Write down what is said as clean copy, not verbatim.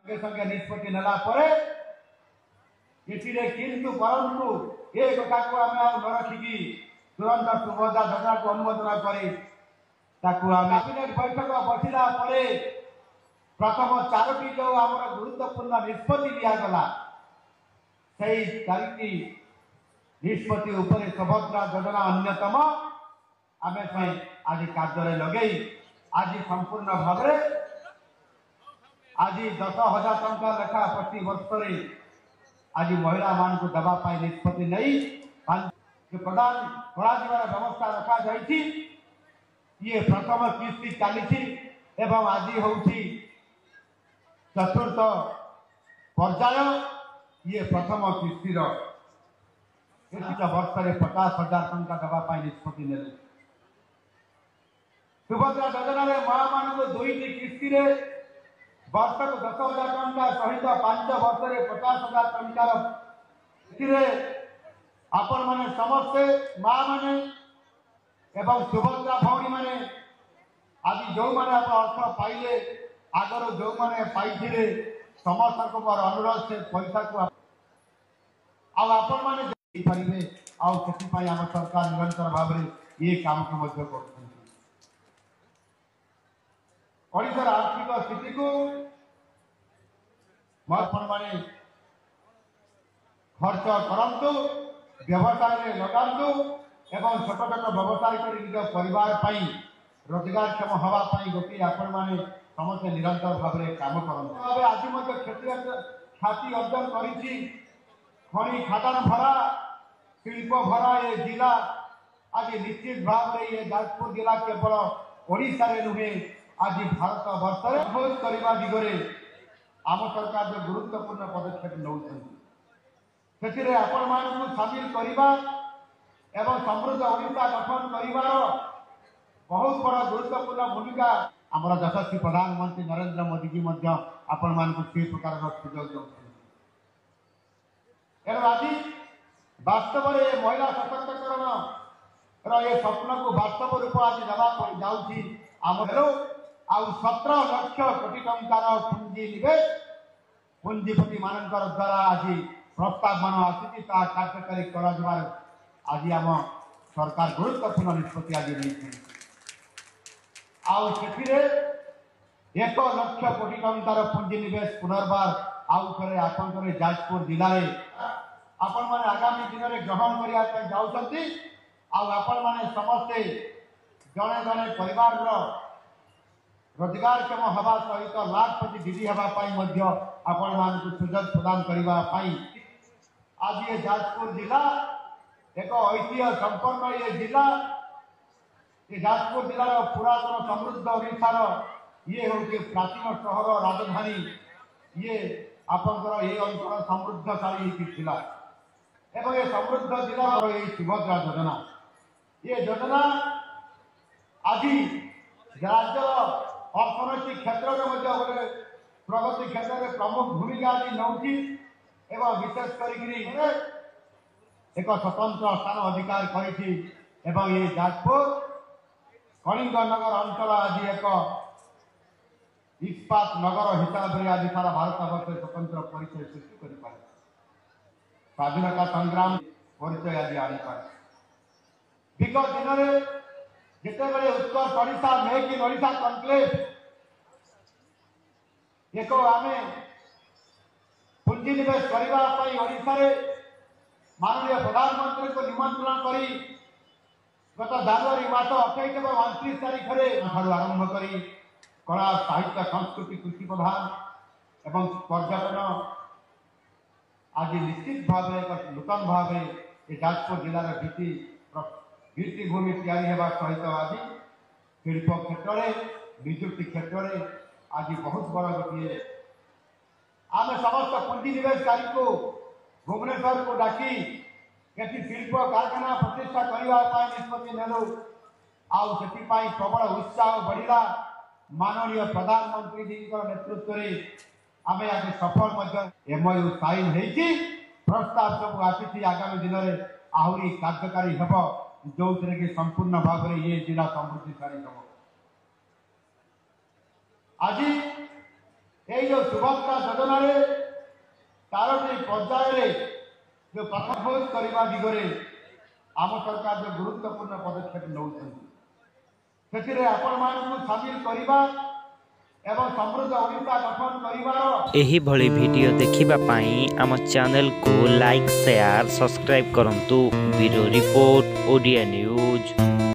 संगे संगे निष्पत्ति नेला परे एथिरे किंतु परंतु ए कथा को आम न रखिकी तुरंत सुभद्रा योजना को अनुमोदन करी कैबिनेट बैठक बसिला परे प्रथम 4टी जो आम गुरुत्वपूर्ण निष्पत्ति दिगला से 4टी निष्पत्ति उपरे सुभद्रा योजना अन्यतम आम आज कार्य लगे आज संपूर्ण भाव आज 10,000 टंका लेखा प्रति वर्ष आज महिला मान को दवाई निष्पत्ति नहीं प्रदान व्यवस्था रखा जाइए। ये प्रथम किस्ती चली एवं आज हूँ चतुर्थ पर्याय ये प्रथम किस्तिर वर्ष में 50,000 टंका दवाई निष्पत्ति ने सुभद्रा योजना माँ मान को 2टी किस्ती वर्ष को 10,000 टंका सहित 5 वर्ष में 50,000 टंकार आपण माने समस्ते माँ माने एवं सुभद्रा भौणी माने आज जो माने अर्थ पाइले आगर जो माने पाइथिले समस्त को अनुरोध से पैसा को आपण माने दे परिबे आम सरकार निरंतर भाव में ये काम को मध्य कर ओडिशार आर्थिक स्थिति को आपण माने खर्च करंतु व्यवसाय में लगांतु एवं छोट छोट व्यवसाय कर निज परिवार पाई रोजगारक्षम हवाई गोटे आपण माने समस्त निरंतर भाव में काम करते आज ख्याति अर्जन करी खनि खादान भरा शिल्प भरा ये जिला आज निश्चित भाव में ये जाजपुर जिला केवल ओडिशा रे नुहे आज भारत वर्ष में खोज करने दिगरे आम सरकार जो गुरुत्वपूर्ण पदक्षेप नौकरी आपण मानू सामिल करने एवं समृद्ध ओडिशा गठन कर बहुत बड़ा गुरुत्वपूर्ण भूमिका आमर यशस्वी प्रधानमंत्री नरेंद्र मोदी जी आपण मान से प्रकार सुजोग दे आज वास्तव में महिला सशक्तिकरण ये स्वप्न को वास्तव रूप आज देवाई जाऊँ आउ 17 लाख कोटी टंकार पुंजी निवेश पुंजीपति मान द्वारा आज प्रस्ताव मान आसी कार्यकारी कर आज आम सरकार गुरुत्वपूर्ण निष्पत्ति आज नहीं 1 लाख कोटी टंकार पुंजी निवेश पुनर्बार आउ थे आसंतर जाजपुर जिले में आपण मैंने आगामी दिन में ग्रहण करने जाऊँगी आपण मैंने समस्ते जड़े जड़े परिवार रोजगारक्षम हवा सहित लाखपति दीदी हाँपाई आपण मान सुजोग प्रदान करने आज ये जाजपुर जिला एक ऐतिह्य संपन्न ये जिला ये जाजपुर जिलार पुरातन समृद्ध ओडिशार ये हूँ प्राचीन सहर राजधानी ये आपंकर ये अंचल समृद्धशाली थिला एवं ये समृद्ध जिला ये सुभद्रा योजना ये योजना आज राज्य अर्थनैतिक क्षेत्र में गोटे प्रगति क्षेत्र में प्रमुख भूमिका आज नौकरी एवं विशेष कर एक स्वतंत्र स्थान अधिकार कर ये जाजपुर कलिंग नगर अंचल आज एक इस्पात नगर हिसाब से आज सारा भारत वर्ष स्वतंत्र परिचय सृष्टि कर स्वाधीनता संग्राम परिचय आज आनीपारे विगत दिन में जिते बड़े Utkarsh Odisha make in Odisha conclave एक आम पुंजी निवेश करने ओडिशा रे माननीय प्रधानमंत्री को निमंत्रण करी गत जनवरी मास 28 और 29 तारीख में आरंभ करी कला साहित्य संस्कृति कृषि प्रधान एवं पर्यटन आज निश्चित भाव एक नूतन भाव ये जाजपुर जिलार भित्तिभूमि या सहित आज शिल्प क्षेत्र में निजुक्ति क्षेत्र में आज बहुत बड़ा गोटे आम समस्त पुंजी निवेशकारी को भुवनेश्वर को डाकी कि शिल्प कारखाना प्रतिष्ठा करने निष्पत्ति नेलु आउे प्रबल उत्साह बढ़ला माननीय प्रधानमंत्री जी नेतृत्व में आम आज सफल एमओयू साइन हो प्रस्ताव सब आसी आगामी दिन में आहरी कार्यकारी हेब जो कि संपूर्ण भाव में ये जिला समृद्धिशाली हम आज এই যে সুଭଦ୍ରା ଯୋଜନାରେ 4ଟି ପର୍ଯ୍ୟାୟରେ जो प्रथम करने दिगरे आम सरकार जो गुरुत्वपूर्ण पदक्षेप नौकरी से आपण मानू सामिल करवा एवं समृद्ध ओडिशा गठन करिवार एही भली वीडियो देखिबा पाई आम चैनल को लाइक शेयर सब्सक्राइब करंतु। Bureau report Odia news.